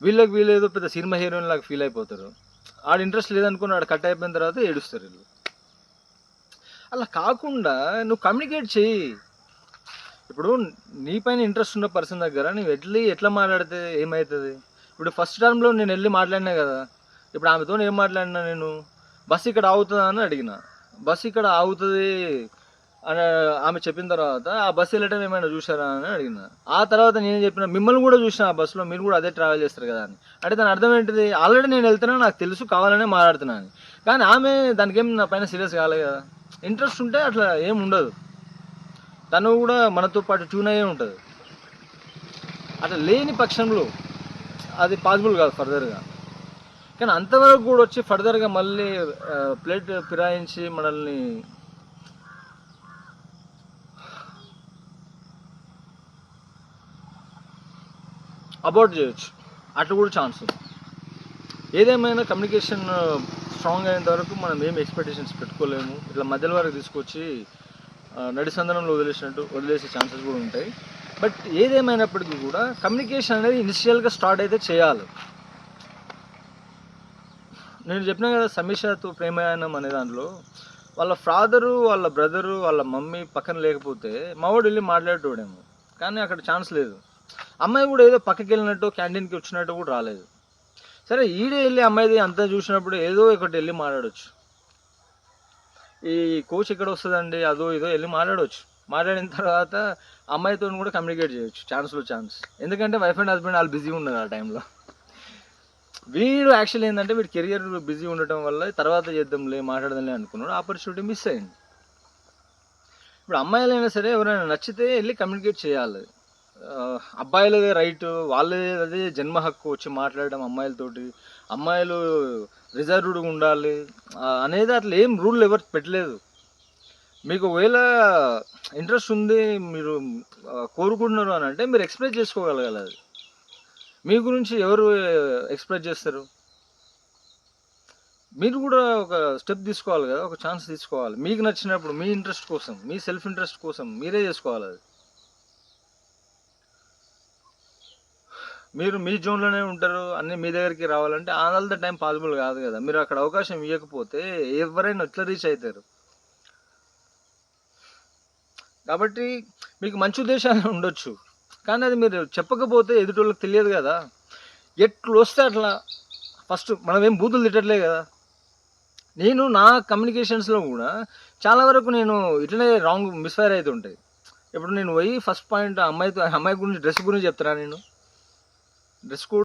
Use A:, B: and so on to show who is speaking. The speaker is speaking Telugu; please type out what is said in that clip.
A: వీళ్ళేదో పెద్ద సినిమా హీరోయిన్ లాగా ఫీల్ అయిపోతారు. ఆడ ఇంట్రెస్ట్ లేదనుకుని ఆడ కట్ అయిపోయిన తర్వాత ఏడుస్తారు వీళ్ళు. అలా కాకుండా నువ్వు కమ్యూనికేట్ చెయ్యి. ఇప్పుడు నీ పైన ఇంట్రెస్ట్ ఉన్న పర్సన్ దగ్గర నువ్వు ఎట్లా మాట్లాడితే ఏమవుతుంది? ఇప్పుడు ఫస్ట్ టర్మ్లో నేను వెళ్ళి మాట్లాడినా కదా, ఇప్పుడు ఆమెతో ఏం మాట్లాడినా నేను, బస్సు ఇక్కడ ఆగుతుందా అని అడిగిన. బస్సు ఇక్కడ ఆగుతుంది అని ఆమె చెప్పిన తర్వాత ఆ బస్సు వెళ్ళటం ఏమైనా చూసారా అని అడిగిన. ఆ తర్వాత నేను చెప్పిన, మిమ్మల్ని కూడా చూసిన ఆ బస్సులో, మీరు కూడా అదే ట్రావెల్ చేస్తారు కదా అని. అంటే దాని అర్థం ఏంటిది? ఆల్రెడీ నేను వెళ్తున్నా, నాకు తెలుసు, కావాలనే మాట్లాడుతున్నా అని. కానీ ఆమె దానికి ఏం నా పైన సీరియస్ కాలేదు కదా. ఇంట్రెస్ట్ ఉంటే అట్లా ఏం ఉండదు, తను కూడా మనతో పాటు ట్యూన్ అయ్యే ఉంటుంది. అట్లా లేని పక్షంలో అది పాసిబుల్ కాదు ఫర్దర్గా. కానీ అంతవరకు కూడా వచ్చి ఫర్దర్గా మళ్ళీ ప్లేట్ ఫిరాయించి మనల్ని అబౌట్ చేయొచ్చు, అట్లా కూడా ఛాన్స్ ఉంది. ఏదేమైనా కమ్యూనికేషన్ స్ట్రాంగ్ అయినంత వరకు మనం ఏం ఎక్స్పెక్టేషన్స్ పెట్టుకోలేము. ఇట్లా మధ్యలో వరకు తీసుకొచ్చి నడిసందనంలో వదిలేసే ఛాన్సెస్ కూడా ఉంటాయి. బట్ ఏదేమైనప్పటికీ కూడా కమ్యూనికేషన్ అనేది ఇనిషియల్గా స్టార్ట్ అయితే చేయాలి. నేను చెప్పినా కదా, సమీషతో ప్రేమాయణం అనే దాంట్లో వాళ్ళ ఫాదరు, వాళ్ళ బ్రదరు, వాళ్ళ మమ్మీ పక్కన లేకపోతే మావాడు వెళ్ళి మాట్లాడేటోడేమో. కానీ అక్కడ ఛాన్స్ లేదు. అమ్మాయి కూడా ఏదో పక్కకి వెళ్ళినట్టు, క్యాంటీన్కి వచ్చినట్టు కూడా రాలేదు. సరే, ఈడే వెళ్ళి అమ్మాయిది అంతా చూసినప్పుడు ఏదో ఒకటి వెళ్ళి మాట్లాడవచ్చు. ఈ కోచ్ ఎక్కడ వస్తుందండి, అదో ఇదో వెళ్ళి మాట్లాడవచ్చు. మాట్లాడిన తర్వాత అమ్మాయితో కూడా కమ్యూనికేట్ చేయొచ్చు, ఛాన్స్. ఎందుకంటే వైఫ్ అండ్ హస్బెండ్ వాళ్ళు బిజీ ఉన్నారు ఆ టైంలో. వీడు యాక్చువల్ ఏంటంటే వీడు కెరియర్ బిజీ ఉండటం వల్ల తర్వాత చేద్దాంలే, మాట్లాడదాంలే అనుకున్నాడు. ఆపర్చునిటీ మిస్ అయింది. ఇప్పుడు అమ్మాయిలైనా సరే ఎవరైనా నచ్చితే వెళ్ళి కమ్యూనికేట్ చేయాలి. అబ్బాయిలదే రైట్, వాళ్ళదే అదే జన్మ హక్కు వచ్చి మాట్లాడడం అమ్మాయిలతోటి. అమ్మాయిలు రిజర్వ్డ్గా ఉండాలి అనేది అట్లా ఏం రూల్ ఎవరు పెట్టలేదు. మీకు ఒకవేళ ఇంట్రెస్ట్ ఉంది, మీరు కోరుకుంటున్నారు అని అంటే మీరు ఎక్స్ప్రెస్ చేసుకోగలగాలి. అది మీ గురించి ఎవరు ఎక్స్ప్రెస్ చేస్తారు? మీరు కూడా ఒక స్టెప్ తీసుకోవాలి కదా, ఒక ఛాన్స్ తీసుకోవాలి. మీకు నచ్చినప్పుడు, మీ ఇంట్రెస్ట్ కోసం, మీ సెల్ఫ్ ఇంట్రెస్ట్ కోసం మీరే చేసుకోవాలి. అది మీరు మీ జోన్లోనే ఉంటారు, అన్నీ మీ దగ్గరికి రావాలంటే ఆల్ ద టైం పాసిబుల్ కాదు కదా. మీరు అక్కడ అవకాశం ఇవ్వకపోతే ఎవరైనా ఎట్లా రీచ్ అవుతారు? కాబట్టి మీకు మంచి ఉద్దేశాలు ఉండొచ్చు, కానీ అది మీరు చెప్పకపోతే ఎదుటోళ్ళకి తెలియదు కదా. ఎట్లు వస్తే అట్లా ఫస్ట్ మనం ఏం బూతులు తిట్టట్లే కదా. నేను నా కమ్యూనికేషన్స్లో కూడా చాలా వరకు నేను ఇట్లనే రాంగ్ మిస్ఫైర్ అవుతుంటాయి. ఇప్పుడు నేను పోయి ఫస్ట్ పాయింట్ అమ్మాయి గురించి డ్రెస్ గురించి చెప్తారా? నేను డ్రెస్ కోడ్